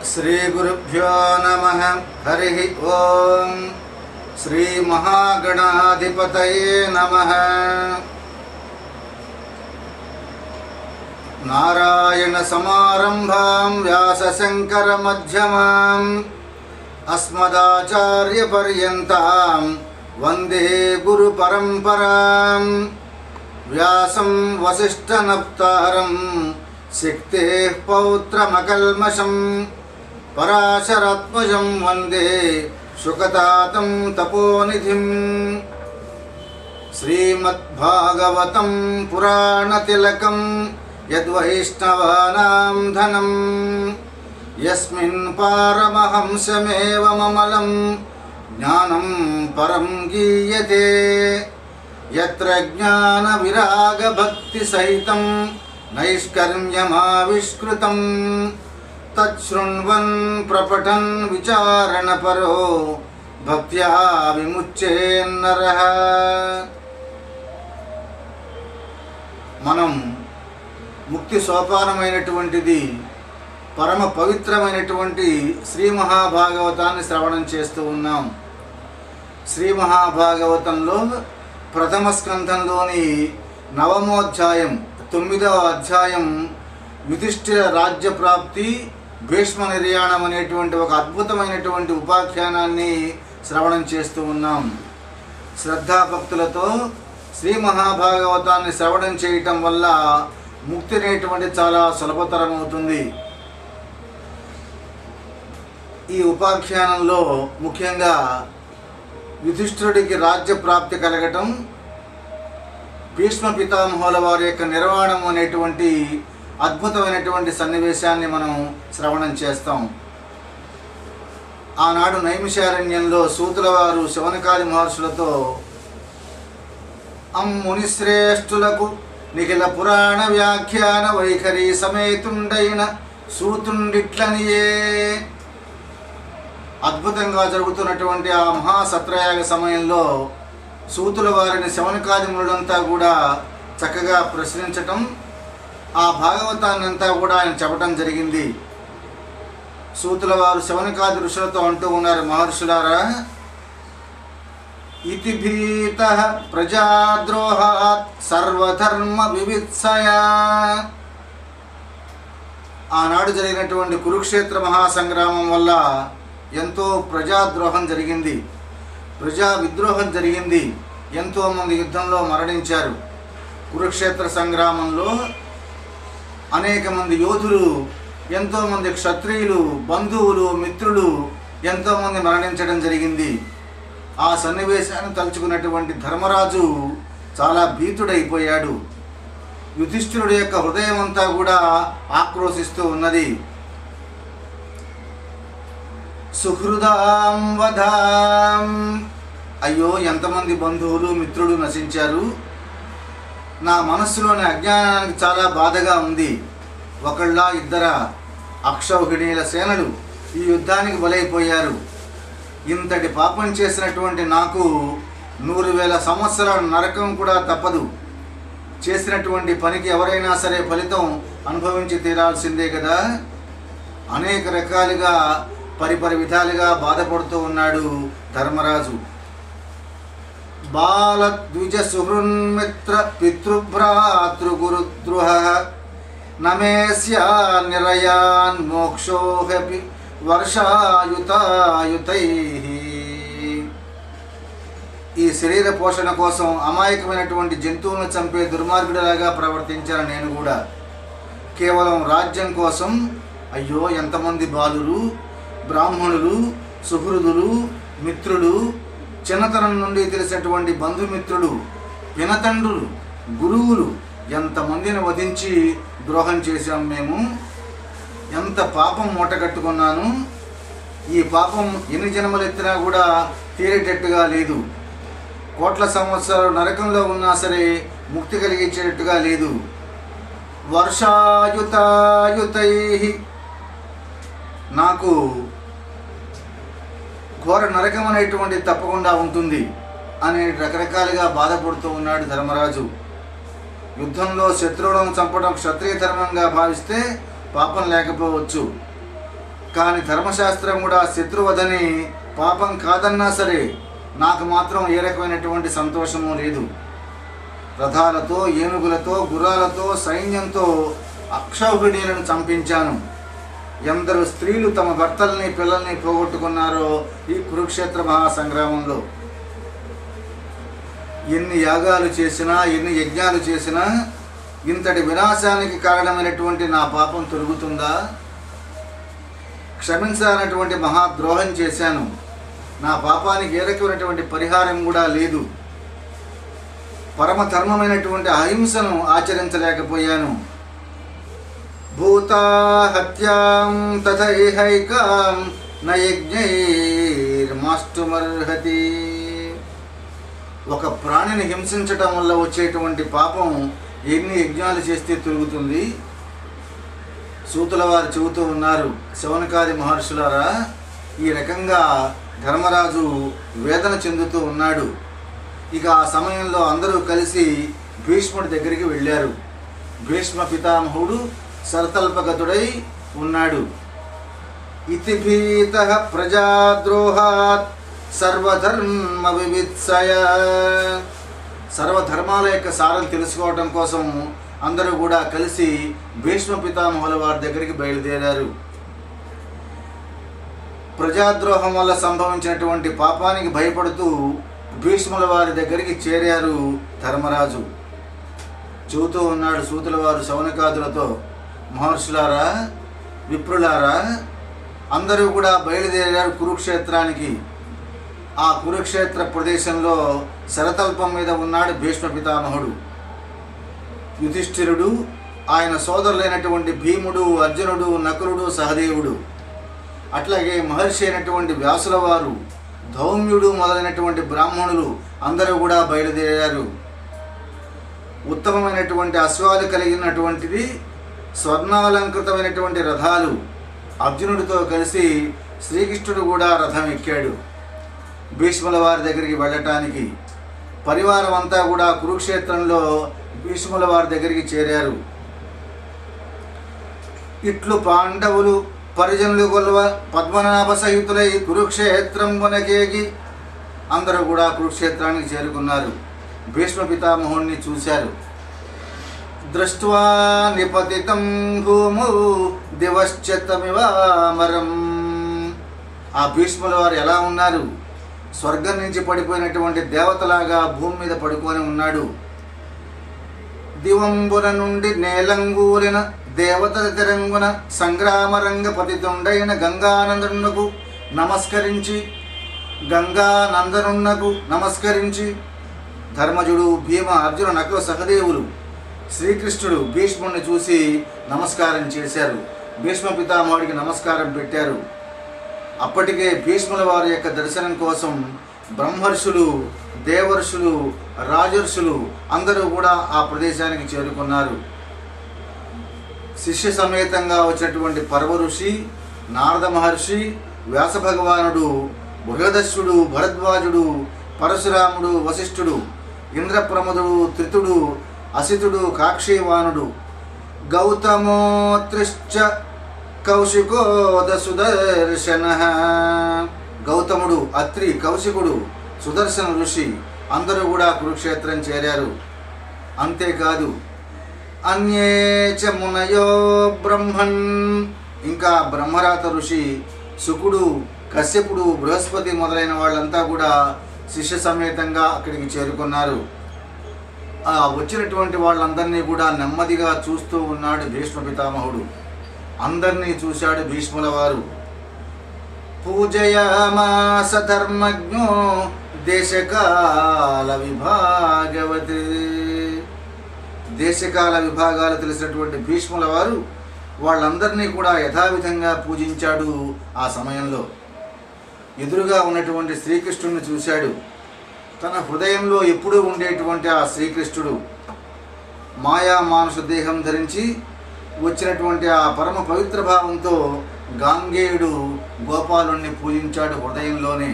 श्रीगुरुभ्यो नमः। हरिः ओं। श्री महागणाधिपतये नमः। नारायण समारंभां व्यासशंकर मध्यमाम् अस्मदाचार्य पर्यन्तां वन्दे गुरु परंपरां। व्यासं वसिष्ठनप्तारं सिक्तेः पौत्रमकल्मषं पराशरात्मजं वन्दे शुकतातं तपोनिधिं। श्रीमद्भागवतं पुराणतिलकं यद्वैष्णवानां धनं यस्मिन् पारमहंसमेवममलं ज्ञानं परं गीयते। यत्र ज्ञानविरागभक्तिसहितं नैष्कर्म्यमाविष्कृतं तच्छृण्वन् प्रपठन् विचारणपरो भक्त्या विमुच्येन्नरः। మనం ముక్తి సోపానమైనటువంటిది పరమ పవిత్రమైనటువంటి శ్రీ మహాభాగవతాన్ని శ్రవణం చేస్తూ ఉన్నాం. శ్రీ మహాభాగవతంలో ప్రథమ స్కంధంలోని నవమోధ్యాయం 9వ అధ్యాయం యుధిష్ఠిర రాజ్య ప్రాప్తి భీష్మ నిర్యాణం అనేటువంటి ఒక అద్భుతమైనటువంటి ఉపాఖ్యానాన్ని శ్రవణం చేస్తూ ఉన్నాం. శ్రద్ధాభక్తులతో శ్రీ మహాభాగవతాన్ని శ్రవణం చేయటం వల్ల ముక్తి అనేటువంటి చాలా సులభతరం అవుతుంది. ఈ ఉపాఖ్యానంలో ముఖ్యంగా యుధిష్ఠిరుడికి రాజ్య ప్రాప్తి కలగటం, భీష్మ పితామహుల వారి యొక్క నిర్వాణం అనేటువంటి అద్భుతమైనటువంటి సన్నివేశాన్ని మనం శ్రవణం చేస్తాం. ఆనాడు నైమిషారణ్యంలో సూతుల వారు శౌనకాది మహర్షులతో మునిశ్రేష్ఠులకు నిఖిల పురాణ వ్యాఖ్యాన వైఖరి సమేతుండైన సూతుండిట్లనియే. అద్భుతంగా జరుగుతున్నటువంటి ఆ మహాసత్రయాగ సమయంలో సూతుల వారిని శౌనకాది మునులంతా కూడా చక్కగా ప్రశ్నించటం, ఆ భాగవతాన్నంతా కూడా ఆయన చెప్పటం జరిగింది. సూతుల వారు శౌనకాది ఋషులతో అంటూ ఉన్నారు, మహర్షులారా, ఇతి భీతః ప్రజాద్రోహాత్ సర్వధర్మ వివిత్సయా. ఆనాడు జరిగినటువంటి కురుక్షేత్ర మహాసంగ్రామం వల్ల ఎంతో ప్రజాద్రోహం జరిగింది, ప్రజా విద్రోహం జరిగింది. ఎంతోమంది యుద్ధంలో మరణించారు. కురుక్షేత్ర సంగ్రామంలో అనేక మంది యోధులు, ఎంతోమంది క్షత్రియులు, బంధువులు, మిత్రులు ఎంతోమంది మరణించడం జరిగింది. ఆ సన్నివేశాన్ని తలుచుకున్నటువంటి ధర్మరాజు చాలా భీతుడైపోయాడు. యుధిష్ఠిరుడి యొక్క హృదయం అంతా కూడా ఆక్రోశిస్తూ ఉన్నది. సుహృదాం వధాం, అయ్యో ఎంతమంది బంధువులు మిత్రులు నశించారు. నా మనస్సులోని అజ్ఞానానికి చాలా బాధగా ఉంది. ఒకళ్ళ ఇద్దరా అక్షౌహిణీల సేనలు ఈ యుద్ధానికి బలైపోయారు. ఇంతటి పాపం చేసినటువంటి నాకు 100,000 సంవత్సరాల నరకం కూడా తప్పదు. చేసినటువంటి పనికి ఎవరైనా సరే ఫలితం అనుభవించి తీరాల్సిందే కదా. అనేక రకాలుగా పరిపరి విధాలుగా బాధపడుతూ ఉన్నాడు ధర్మరాజు. బాలద్విజ సుహృన్మిత్ర పితృభ్రాతృగురుద్రుహ నమేస్యా నిరయాన్ మోక్షోహపి వర్షాయుతాయుతై. ఈ శరీర పోషణ కోసం అమాయకమైనటువంటి జంతువులను చంపే దుర్మార్గుడిలాగా ప్రవర్తించాను నేను కూడా. కేవలం రాజ్యం కోసం అయ్యో ఎంతమంది బాలురు, బ్రాహ్మణులు, సుహృదులు, మిత్రులు, చిన్నతనం నుండి తెలిసినటువంటి బంధుమిత్రులు, పినతండ్రులు, గురువులు ఎంతమందిని వధించి ద్రోహం చేశాం మేము. ఎంత పాపం మూటగట్టుకున్నాను. ఈ పాపం ఎన్ని జన్మలు ఎత్తినా కూడా తీరేటట్టుగా లేదు. కోట్ల సంవత్సరాలు నరకంలో ఉన్నా సరే ముక్తి కలిగించేటట్టుగా లేదు. వర్షాయుతాయుతై, నాకు ఘోర నరకం అనేటువంటిది తప్పకుండా ఉంటుంది అనే రకరకాలుగా బాధపడుతూ ఉన్నాడు ధర్మరాజు. యుద్ధంలో శత్రువులను చంపడం క్షత్రియ ధర్మంగా భావిస్తే పాపం లేకపోవచ్చు. కానీ ధర్మశాస్త్రం కూడా శత్రువదని పాపం కాదన్నా సరే నాకు మాత్రం ఏ రకమైనటువంటి సంతోషము లేదు. రథాలతో, ఏనుగులతో, గుర్రాలతో, సైన్యంతో అక్షౌహిణీలను చంపించాను. ఎందరు స్త్రీలు తమ భర్తల్ని, పిల్లల్ని పోగొట్టుకున్నారో ఈ కురుక్షేత్ర మహాసంగ్రామంలో. ఎన్ని యాగాలు చేసినా, ఎన్ని యజ్ఞాలు చేసినా ఇంతటి వినాశానికి కారణమైనటువంటి నా పాపం తొలుగుతుందా? క్షమించాలన్నటువంటి మహాద్రోహం చేశాను. నా పాపానికి ఏ రకమైనటువంటి పరిహారం కూడా లేదు. పరమధర్మమైనటువంటి అహింసను ఆచరించలేకపోయాను. భూతా హత్యాం తథైహైకాం నయజ్ఞైర్మాస్తుమర్హతి. ఒక ప్రాణిని హింసించటం వల్ల వచ్చేటువంటి పాపం ఎన్ని యజ్ఞాలు చేస్తే తొలుగుతుంది? సూతుల వారు చెబుతూ ఉన్నారు, శౌనకాది మహర్షులారా, ఈ రకంగా ధర్మరాజు వేదన చెందుతూ ఉన్నాడు. ఇక ఆ సమయంలో అందరూ కలిసి భీష్ముడి దగ్గరికి వెళ్ళారు. భీష్మ పితామహుడు సరతల్పగతుడై ఉన్నాడు. ఇతి భీతః ప్రజాద్రోహాత్ సర్వధర్మ వివిత్సయ. సర్వధర్మాల యొక్క సారం తెలుసుకోవటం కోసం అందరూ కూడా కలిసి భీష్మ పితామహుల వారి దగ్గరికి బయలుదేరారు. ప్రజాద్రోహం వల్ల సంభవించినటువంటి పాపానికి భయపడుతూ భీష్ముల వారి దగ్గరికి చేరారు ధర్మరాజు. చెబుతూ ఉన్నాడు సూతుల వారు శౌనకాదులతో, మహర్షులారా, విప్రులారా, అందరూ కూడా బయలుదేరారు కురుక్షేత్రానికి. ఆ కురుక్షేత్ర ప్రదేశంలో శరతల్పం మీద ఉన్నాడు భీష్మ పితామహుడు. యుధిష్ఠిరుడు, ఆయన సోదరులైనటువంటి భీముడు, అర్జునుడు, నకులుడు, సహదేవుడు, అట్లాగే మహర్షి అయినటువంటి వ్యాసుల వారు, ధౌమ్యుడు మొదలైనటువంటి బ్రాహ్మణులు అందరూ కూడా బయలుదేరారు. ఉత్తమమైనటువంటి అశ్వాలు కలిగినటువంటిది, స్వర్ణాలంకృతమైనటువంటి రథాలు. అర్జునుడితో కలిసి శ్రీకృష్ణుడు కూడా రథం ఎక్కాడు భీష్ముల వారి దగ్గరికి వెళ్ళటానికి. పరివారం అంతా కూడా కురుక్షేత్రంలో భీష్ముల వారి దగ్గరికి చేరారు. ఇట్లు పాండవులు పరిజనులు గొల్వ పద్మనాభ సహితులై కురుక్షేత్రం వనకేగి. అందరూ కూడా కురుక్షేత్రానికి చేరుకున్నారు. భీష్మ పితామహుణ్ణి చూశారు. దృష్ట్వా నిపతితం భూమౌ దివశ్చతమివామరం. ఆ భీష్ముల వారు ఎలా ఉన్నారు? స్వర్గం నుంచి పడిపోయినటువంటి దేవతలాగా భూమి మీద పడుకొని ఉన్నాడు. దివంబున నుండి నేలంగూరిన దేవతల తెరంగున సంగ్రామరంగ పతితుండైన గంగానందనునకు నమస్కరించి ధర్మజుడు, భీమ, అర్జున, నకుల, సహదేవులు, శ్రీకృష్ణుడు భీష్ముడిని చూసి నమస్కారం చేశారు. భీష్మ పితామహుడికి నమస్కారం పెట్టారు. అప్పటికే భీష్ముల వారి యొక్క దర్శనం కోసం బ్రహ్మర్షులు, దేవర్షులు, రాజర్షులు అందరూ కూడా ఆ ప్రదేశానికి చేరుకున్నారు. శిష్య సమేతంగా వచ్చినటువంటి పర్వ ఋషి, నారద మహర్షి, వ్యాస భగవానుడు, బృహదశ్వుడు, భరద్వాజుడు, పరశురాముడు, వశిష్ఠుడు, ఇంద్రప్రమదుడు, త్రితుడు, అసితుడు, కాక్షీవానుడు, గౌతమోత్రిశ్చ కౌశికోద సుదర్శన. గౌతముడు, అత్రి, కౌశికుడు, సుదర్శన ఋషి అందరూ కూడా కురుక్షేత్రం చేరారు. అంతేకాదు అన్యే చ మునయో బ్రహ్మన్, ఇంకా బ్రహ్మరాత ఋషి, శుకుడు, కశ్యపుడు, బృహస్పతి మొదలైన వాళ్ళంతా కూడా శిష్య సమేతంగా అక్కడికి చేరుకున్నారు. ఆ వచ్చినటువంటి వాళ్ళందరినీ కూడా నెమ్మదిగా చూస్తూ ఉన్నాడు భీష్మ పితామహుడు. అందరినీ చూశాడు భీష్ముల వారు. పూజయామాస ధర్మజ్ఞో దేశకాల విభాగవతి. దేశకాల విభాగాలు తెలిసినటువంటి భీష్ముల వారు వాళ్ళందరినీ కూడా యథావిధంగా పూజించాడు. ఆ సమయంలో ఎదురుగా ఉన్నటువంటి శ్రీకృష్ణుడిని చూశాడు. తన హృదయంలో ఎప్పుడూ ఉండేటువంటి ఆ శ్రీకృష్ణుడు మాయా మానుష దేహం ధరించి వచ్చినటువంటి ఆ పరమ పవిత్ర భావంతో గాంగేయుడు గోపాలుణ్ణి పూజించాడు హృదయంలోనే.